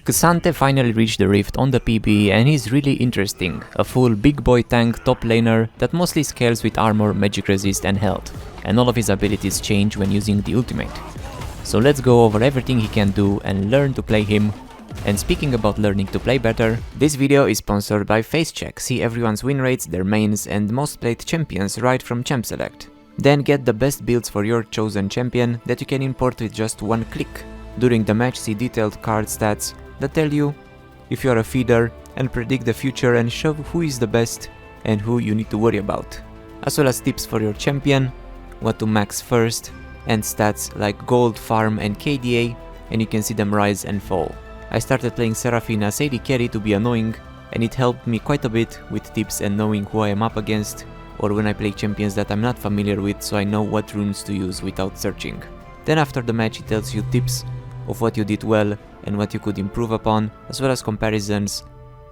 K'Sante finally reached the Rift on the PB and he's really interesting, a full big boy tank top laner that mostly scales with armor, magic resist and health, and all of his abilities change when using the ultimate. So let's go over everything he can do and learn to play him. And speaking about learning to play better, this video is sponsored by FaceCheck. See everyone's win rates, their mains and most played champions right from Champ Select. Then get the best builds for your chosen champion that you can import with just one click. During the match, see detailed card stats that tell you if you are a feeder and predict the future and show who is the best and who you need to worry about. As well as tips for your champion, what to max first, and stats like gold, farm and KDA, and you can see them rise and fall. I started playing Seraphine as AD carry to be annoying, and it helped me quite a bit with tips and knowing who I am up against, or when I play champions that I'm not familiar with, so I know what runes to use without searching. Then after the match it tells you tips of what you did well and what you could improve upon, as well as comparisons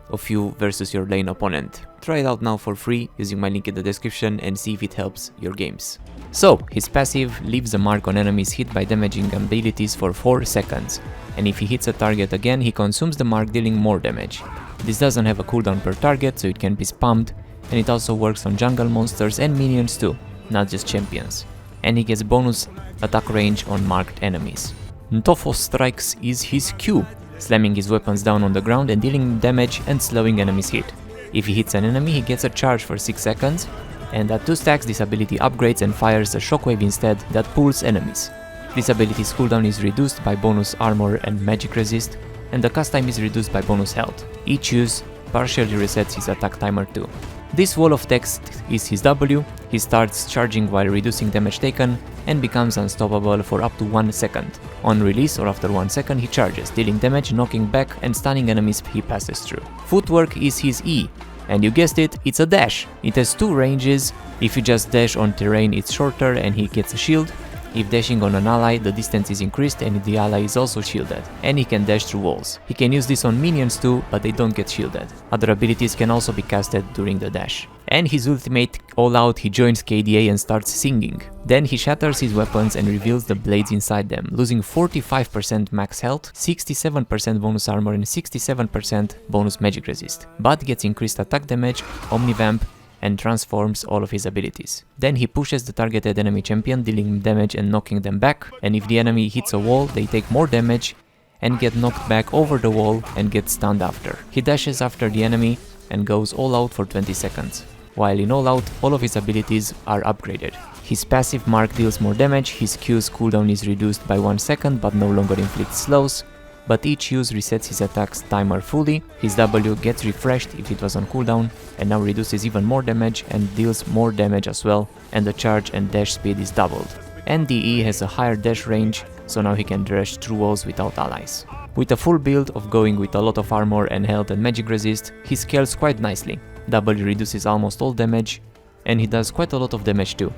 of you versus your lane opponent. Try it out now for free using my link in the description and see if it helps your games. So, his passive leaves a mark on enemies hit by damaging abilities for 4 seconds, and if he hits a target again he consumes the mark, dealing more damage. This doesn't have a cooldown per target, so it can be spammed, and it also works on jungle monsters and minions too, not just champions. And he gets bonus attack range on marked enemies. Ntofo Strikes is his Q, slamming his weapons down on the ground and dealing damage and slowing enemies hit. If he hits an enemy he gets a charge for 6 seconds, and at 2 stacks this ability upgrades and fires a shockwave instead that pulls enemies. This ability's cooldown is reduced by bonus armor and magic resist, and the cast time is reduced by bonus health. Each use partially resets his attack timer too. This wall of text is his W. He starts charging while reducing damage taken and becomes unstoppable for up to 1 second. On release or after 1 second he charges, dealing damage, knocking back and stunning enemies he passes through. Footwork is his E, and you guessed it, it's a dash. It has 2 ranges. If you just dash on terrain it's shorter and he gets a shield. If dashing on an ally, the distance is increased and the ally is also shielded, and he can dash through walls. He can use this on minions too, but they don't get shielded. Other abilities can also be casted during the dash. And his ultimate, All Out, he joins KDA and starts singing. Then he shatters his weapons and reveals the blades inside them, losing 45% max health, 67% bonus armor and 67% bonus magic resist, but gets increased attack damage, omnivamp, and transforms all of his abilities. Then he pushes the targeted enemy champion, dealing damage and knocking them back, and if the enemy hits a wall they take more damage and get knocked back over the wall and get stunned after. He dashes after the enemy and goes all out for 20 seconds. While in all out, all of his abilities are upgraded. His passive mark deals more damage, his Q's cooldown is reduced by 1 second but no longer inflicts slows, but each use resets his attack's timer fully. His W gets refreshed if it was on cooldown and now reduces even more damage and deals more damage as well, and the charge and dash speed is doubled. And DE has a higher dash range, so now he can dash through walls without allies. With a full build of going with a lot of armor and health and magic resist, he scales quite nicely. W reduces almost all damage, and he does quite a lot of damage too,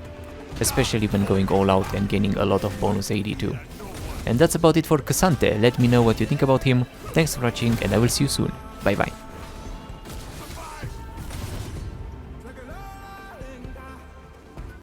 especially when going all out and gaining a lot of bonus AD too. And that's about it for K'Sante. Let me know what you think about him. Thanks for watching and I will see you soon. Bye bye.